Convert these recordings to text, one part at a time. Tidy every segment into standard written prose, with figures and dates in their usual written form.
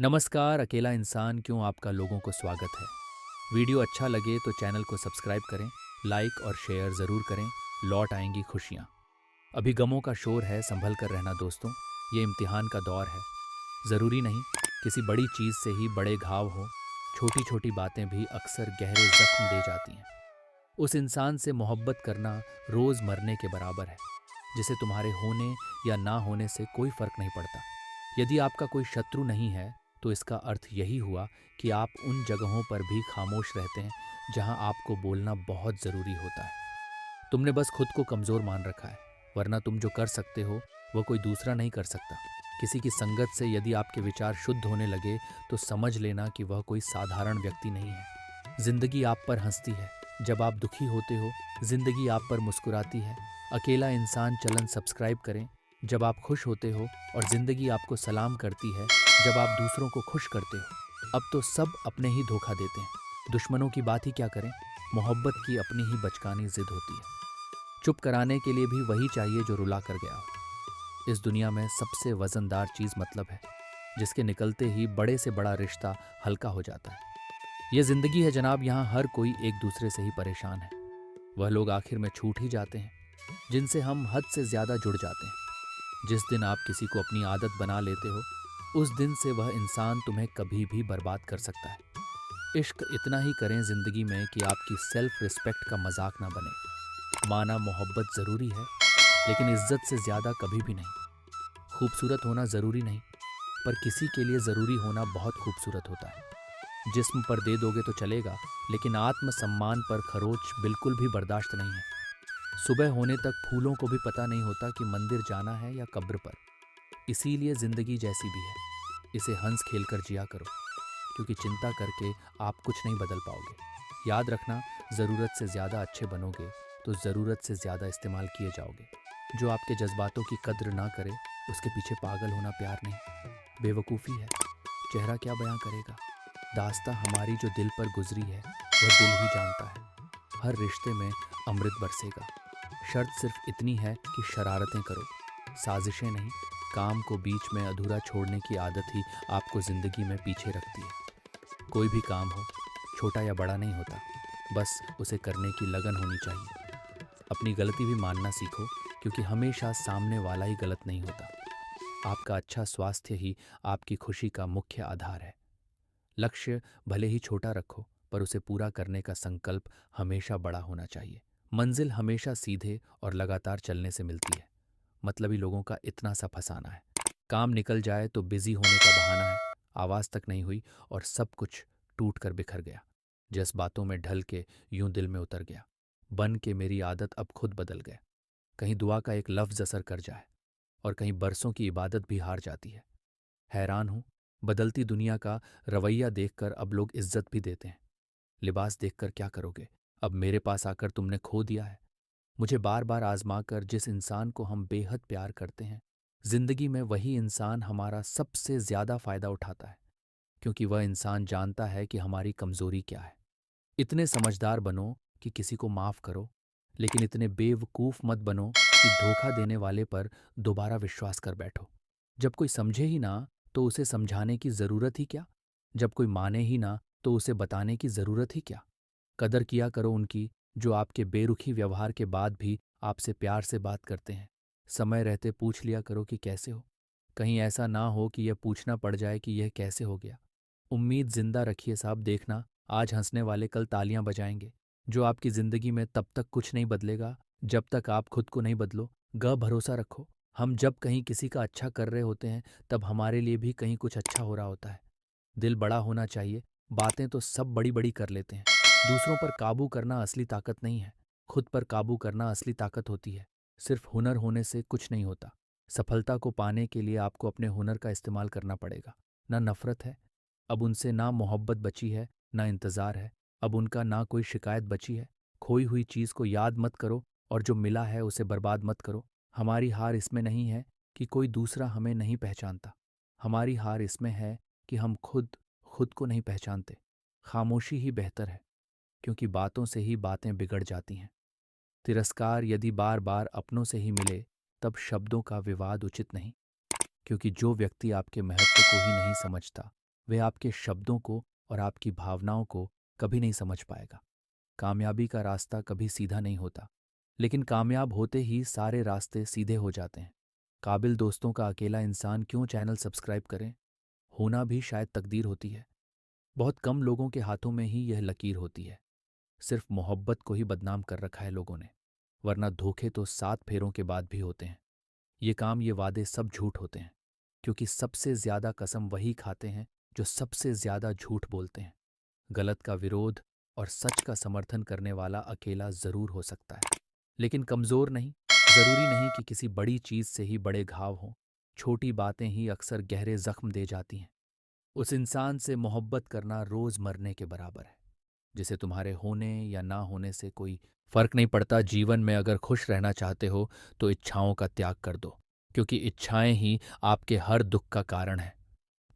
नमस्कार, अकेला इंसान क्यों आपका लोगों को स्वागत है। वीडियो अच्छा लगे तो चैनल को सब्सक्राइब करें, लाइक और शेयर ज़रूर करें। लौट आएंगी खुशियाँ। अभी गमों का शोर है, संभल कर रहना दोस्तों। ये इम्तिहान का दौर है। ज़रूरी नहीं किसी बड़ी चीज़ से ही बड़े घाव हो। छोटी छोटी बातें भी अक्सर गहरे जख्म दे जाती हैं। उस इंसान से मोहब्बत करना रोज़ मरने के बराबर है, जिसे तुम्हारे होने या ना होने से कोई फ़र्क नहीं पड़ता। यदि आपका कोई शत्रु नहीं है तो इसका अर्थ यही हुआ कि आप उन जगहों पर भी खामोश रहते हैं जहां आपको बोलना बहुत ज़रूरी होता है। तुमने बस खुद को कमज़ोर मान रखा है, वरना तुम जो कर सकते हो वह कोई दूसरा नहीं कर सकता। किसी की संगत से यदि आपके विचार शुद्ध होने लगे तो समझ लेना कि वह कोई साधारण व्यक्ति नहीं है। जिंदगी आप पर हंसती है जब आप दुखी होते हो, जिंदगी आप पर मुस्कुराती है। अकेला इंसान चलन सब्सक्राइब करें जब आप खुश होते हो, और जिंदगी आपको सलाम करती है जब आप दूसरों को खुश करते हो। अब तो सब अपने ही धोखा देते हैं, दुश्मनों की बात ही क्या करें। मोहब्बत की अपनी ही बचकानी जिद होती है। चुप कराने के लिए भी वही चाहिए जो रुला कर गया हो। इस दुनिया में सबसे वजनदार चीज मतलब है, जिसके निकलते ही बड़े से बड़ा रिश्ता हल्का हो जाता है। यह जिंदगी है जनाब, यहाँ हर कोई एक दूसरे से ही परेशान है। वह लोग आखिर में छूट ही जाते हैं जिनसे हम हद से ज्यादा जुड़ जाते हैं। जिस दिन आप किसी को अपनी आदत बना लेते हो, उस दिन से वह इंसान तुम्हें कभी भी बर्बाद कर सकता है। इश्क इतना ही करें जिंदगी में कि आपकी सेल्फ रिस्पेक्ट का मजाक ना बने। माना मोहब्बत जरूरी है, लेकिन इज्जत से ज्यादा कभी भी नहीं। खूबसूरत होना जरूरी नहीं, पर किसी के लिए जरूरी होना बहुत खूबसूरत होता है। जिस्म पर दे दोगे तो चलेगा, लेकिन आत्म सम्मान पर खरोच बिल्कुल भी बर्दाश्त नहीं है। सुबह होने तक फूलों को भी पता नहीं होता कि मंदिर जाना है या कब्र पर। इसीलिए जिंदगी जैसी भी है, इसे हंस खेल कर जिया करो, क्योंकि चिंता करके आप कुछ नहीं बदल पाओगे। याद रखना, ज़रूरत से ज़्यादा अच्छे बनोगे तो ज़रूरत से ज़्यादा इस्तेमाल किए जाओगे। जो आपके जज्बातों की कद्र ना करे, उसके पीछे पागल होना प्यार नहीं, बेवकूफ़ी है। चेहरा क्या बयां करेगा, दास्तां हमारी जो दिल पर गुजरी है वह दिल ही जानता है। हर रिश्ते में अमृत बरसेगा। शर्त सिर्फ इतनी है कि शरारतें करो, साजिशें नहीं। काम को बीच में अधूरा छोड़ने की आदत ही आपको जिंदगी में पीछे रखती है। कोई भी काम हो, छोटा या बड़ा नहीं होता, बस उसे करने की लगन होनी चाहिए। अपनी गलती भी मानना सीखो, क्योंकि हमेशा सामने वाला ही गलत नहीं होता। आपका अच्छा स्वास्थ्य ही आपकी खुशी का मुख्य आधार है। लक्ष्य भले ही छोटा रखो, पर उसे पूरा करने का संकल्प हमेशा बड़ा होना चाहिए। मंजिल हमेशा सीधे और लगातार चलने से मिलती है। मतलबी लोगों का इतना सा फसाना है। काम निकल जाए तो बिजी होने का बहाना है। आवाज तक नहीं हुई और सब कुछ टूट कर बिखर गया। जज्बातों में ढल के यूं दिल में उतर गया। बन के मेरी आदत अब खुद बदल गए। कहीं दुआ का एक लफ्ज असर कर जाए, और कहीं बरसों की इबादत भी हार जाती है। हैरान हूं, बदलती दुनिया का रवैया देखकर अब लोग इज्जत भी देते हैं। लिबास देखकर क्या करोगे, अब मेरे पास आकर तुमने खो दिया है। मुझे बार बार आजमा कर जिस इंसान को हम बेहद प्यार करते हैं, जिंदगी में वही इंसान हमारा सबसे ज्यादा फायदा उठाता है, क्योंकि वह इंसान जानता है कि हमारी कमजोरी क्या है। इतने समझदार बनो कि किसी को माफ करो, लेकिन इतने बेवकूफ मत बनो कि धोखा देने वाले पर दोबारा विश्वास कर बैठो। जब कोई समझे ही ना तो उसे समझाने की जरूरत ही क्या। जब कोई माने ही ना तो उसे बताने की जरूरत ही क्या। कदर किया करो उनकी जो आपके बेरुखी व्यवहार के बाद भी आपसे प्यार से बात करते हैं। समय रहते पूछ लिया करो कि कैसे हो। कहीं ऐसा ना हो कि यह पूछना पड़ जाए कि यह कैसे हो गया। उम्मीद जिंदा रखिए साहब, देखना आज हंसने वाले कल तालियां बजाएंगे। जो आपकी जिंदगी में तब तक कुछ नहीं बदलेगा जब तक आप खुद को नहीं बदलो। भरोसा रखो, हम जब कहीं किसी का अच्छा कर रहे होते हैं तब हमारे लिए भी कहीं कुछ अच्छा हो रहा होता है। दिल बड़ा होना चाहिए। बातें तो सब बड़ी बड़ी कर लेते हैं। दूसरों पर काबू करना असली ताकत नहीं है, खुद पर काबू करना असली ताकत होती है। सिर्फ हुनर होने से कुछ नहीं होता। सफलता को पाने के लिए आपको अपने हुनर का इस्तेमाल करना पड़ेगा। ना नफरत है, अब उनसे ना मोहब्बत बची है, ना इंतजार है, अब उनका ना कोई शिकायत बची है। खोई हुई चीज को याद मत करो, और जो मिला है उसे बर्बाद मत करो। हमारी हार इसमें नहीं है कि कोई दूसरा हमें नहीं पहचानता। हमारी हार इसमें है कि हम खुद खुद को नहीं पहचानते। खामोशी ही बेहतर है, क्योंकि बातों से ही बातें बिगड़ जाती हैं। तिरस्कार यदि बार बार अपनों से ही मिले, तब शब्दों का विवाद उचित नहीं, क्योंकि जो व्यक्ति आपके महत्व को ही नहीं समझता वह आपके शब्दों को और आपकी भावनाओं को कभी नहीं समझ पाएगा। कामयाबी का रास्ता कभी सीधा नहीं होता, लेकिन कामयाब होते ही सारे रास्ते सीधे हो जाते हैं। काबिल दोस्तों का अकेला इंसान क्यों चैनल सब्सक्राइब करें? होना भी शायद तकदीर होती है। बहुत कम लोगों के हाथों में ही यह लकीर होती है। सिर्फ मोहब्बत को ही बदनाम कर रखा है लोगों ने, वरना धोखे तो 7 फेरों के बाद भी होते हैं। ये काम, ये वादे सब झूठ होते हैं, क्योंकि सबसे ज्यादा कसम वही खाते हैं जो सबसे ज्यादा झूठ बोलते हैं। गलत का विरोध और सच का समर्थन करने वाला अकेला जरूर हो सकता है, लेकिन कमजोर नहीं। जरूरी नहीं कि किसी बड़ी चीज से ही बड़े घाव हों। छोटी बातें ही अक्सर गहरे जख्म दे जाती हैं। उस इंसान से मोहब्बत करना रोज मरने के बराबर है, जिसे तुम्हारे होने या ना होने से कोई फर्क नहीं पड़ता। जीवन में अगर खुश रहना चाहते हो तो इच्छाओं का त्याग कर दो, क्योंकि इच्छाएं ही आपके हर दुख का कारण है।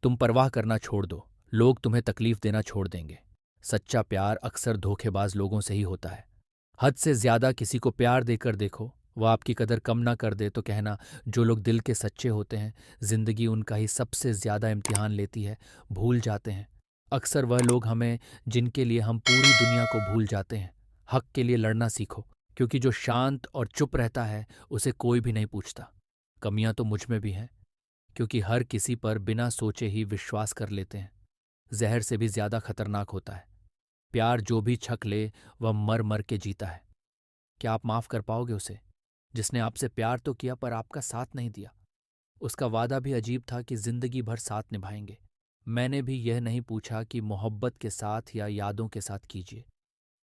तुम परवाह करना छोड़ दो, लोग तुम्हें तकलीफ देना छोड़ देंगे। सच्चा प्यार अक्सर धोखेबाज लोगों से ही होता है। हद से ज्यादा किसी को प्यार देकर देखो, वह आपकी कदर कम ना कर दे तो कहना। जो लोग दिल के सच्चे होते हैं, जिंदगी उनका ही सबसे ज्यादा इम्तिहान लेती है, भूल जाते हैं। अक्सर वह लोग हमें जिनके लिए हम पूरी दुनिया को भूल जाते हैं। हक के लिए लड़ना सीखो, क्योंकि जो शांत और चुप रहता है उसे कोई भी नहीं पूछता। कमियां तो मुझ में भी हैं, क्योंकि हर किसी पर बिना सोचे ही विश्वास कर लेते हैं। जहर से भी ज्यादा खतरनाक होता है। प्यार जो भी छक ले, वह मर मर के जीता है। क्या आप माफ कर पाओगे उसे, जिसने आपसे प्यार तो किया पर आपका साथ नहीं दिया? उसका वादा भी अजीब था कि जिंदगी भर साथ निभाएंगे। मैंने भी यह नहीं पूछा कि मोहब्बत के साथ या यादों के साथ कीजिए।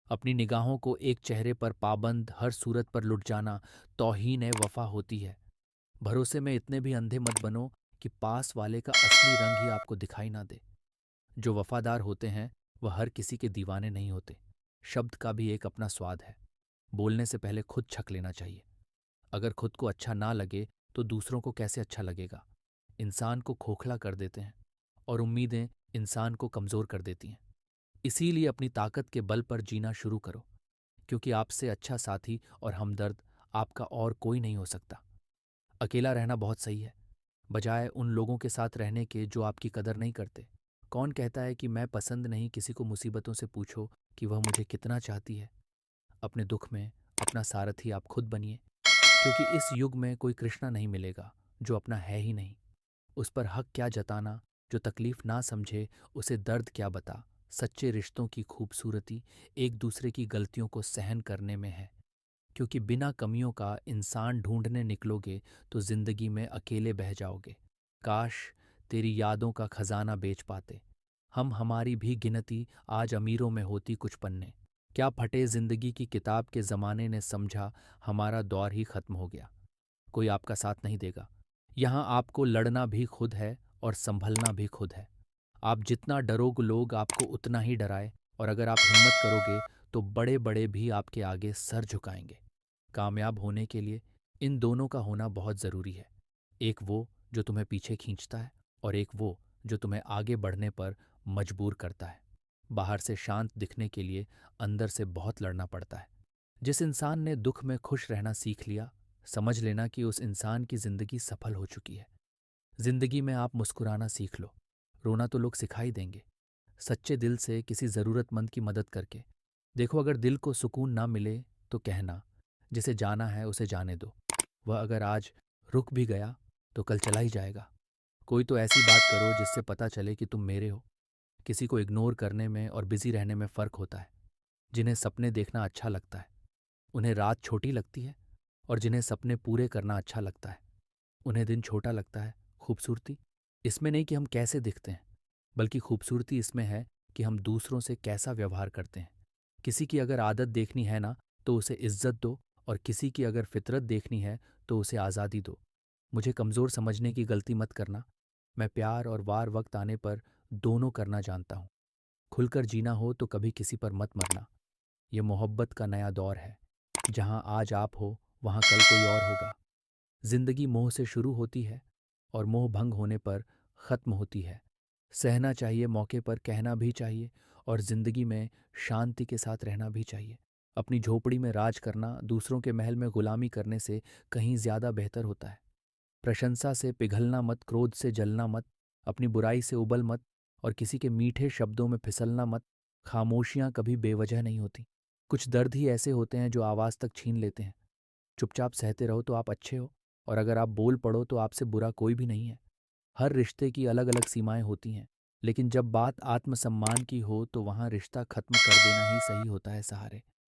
अपनी निगाहों को एक चेहरे पर पाबंद हर सूरत पर लुट जाना तौहीन ए वफा होती है। भरोसे में इतने भी अंधे मत बनो कि पास वाले का असली रंग ही आपको दिखाई ना दे। जो वफादार होते हैं वह हर किसी के दीवाने नहीं होते। शब्द का भी एक अपना स्वाद है। बोलने से पहले खुद छक लेना चाहिए। अगर खुद को अच्छा ना लगे तो दूसरों को कैसे अच्छा लगेगा? इंसान को खोखला कर देते हैं और उम्मीदें इंसान को कमजोर कर देती हैं। इसीलिए अपनी ताकत के बल पर जीना शुरू करो, क्योंकि आपसे अच्छा साथी और हमदर्द आपका और कोई नहीं हो सकता। अकेला रहना बहुत सही है, बजाय उन लोगों के साथ रहने के जो आपकी कदर नहीं करते। कौन कहता है कि मैं पसंद नहीं? किसी को मुसीबतों से पूछो कि वह मुझे कितना चाहती है। अपने दुख में अपना सारथी आप खुद बनिए, क्योंकि इस युग में कोई कृष्णा नहीं मिलेगा जो अपना है ही नहीं। उस पर हक क्या जताना जो तकलीफ ना समझे, उसे दर्द क्या बता। सच्चे रिश्तों की खूबसूरती एक दूसरे की गलतियों को सहन करने में है, क्योंकि बिना कमियों का इंसान ढूंढने निकलोगे तो जिंदगी में अकेले बह जाओगे। काश तेरी यादों का खजाना बेच पाते हम। हमारी भी गिनती आज अमीरों में होती कुछ पन्ने। क्या फटे जिंदगी की किताब के जमाने ने समझा हमारा दौर ही खत्म हो गया। कोई आपका साथ नहीं देगा। यहाँ आपको लड़ना भी खुद है और संभलना भी खुद है। आप जितना डरोगे लोग आपको उतना ही डराए, और अगर आप हिम्मत करोगे तो बड़े बड़े भी आपके आगे सर झुकाएंगे। कामयाब होने के लिए इन दोनों का होना बहुत ज़रूरी है। एक वो जो तुम्हें पीछे खींचता है, और एक वो जो तुम्हें आगे बढ़ने पर मजबूर करता है। बाहर से शांत दिखने के लिए अंदर से बहुत लड़ना पड़ता है। जिस इंसान ने दुख में खुश रहना सीख लिया, समझ लेना कि उस इंसान की जिंदगी सफल हो चुकी है। जिंदगी में आप मुस्कुराना सीख लो। रोना तो लोग सिखा ही देंगे। सच्चे दिल से किसी ज़रूरतमंद की मदद करके देखो। अगर दिल को सुकून ना मिले तो कहना, जिसे जाना है उसे जाने दो। वह अगर आज रुक भी गया तो कल चला ही जाएगा। कोई तो ऐसी बात करो जिससे पता चले कि तुम मेरे हो। किसी को इग्नोर करने में और बिजी रहने में फ़र्क होता है। जिन्हें सपने देखना अच्छा लगता है उन्हें रात छोटी लगती है, और जिन्हें सपने पूरे करना अच्छा लगता है उन्हें दिन छोटा लगता है। खूबसूरती इसमें नहीं कि हम कैसे दिखते हैं, बल्कि खूबसूरती इसमें है कि हम दूसरों से कैसा व्यवहार करते हैं। किसी की अगर आदत देखनी है ना, तो उसे इज्जत दो, और किसी की अगर फितरत देखनी है तो उसे आज़ादी दो। मुझे कमज़ोर समझने की गलती मत करना। मैं प्यार और वार वक्त आने पर दोनों करना जानता हूँ। खुलकर जीना हो तो कभी किसी पर मत मरना। ये मोहब्बत का नया दौर है। जहाँ आज आप हो वहाँ कल कोई और होगा। जिंदगी मोह से शुरू होती है और मोह भंग होने पर खत्म होती है। सहना चाहिए, मौके पर कहना भी चाहिए, और जिंदगी में शांति के साथ रहना भी चाहिए। अपनी झोपड़ी में राज करना दूसरों के महल में गुलामी करने से कहीं ज्यादा बेहतर होता है। प्रशंसा से पिघलना मत, क्रोध से जलना मत, अपनी बुराई से उबल मत, और किसी के मीठे शब्दों में फिसलना मत। खामोशियां कभी बेवजह नहीं होती। कुछ दर्द ही ऐसे होते हैं जो आवाज़ तक छीन लेते हैं। चुपचाप सहते रहो तो आप अच्छे हो, और अगर आप बोल पड़ो तो आपसे बुरा कोई भी नहीं है। हर रिश्ते की अलग अलग सीमाएं होती हैं, लेकिन जब बात आत्मसम्मान की हो तो वहाँ रिश्ता खत्म कर देना ही सही होता है सहारे।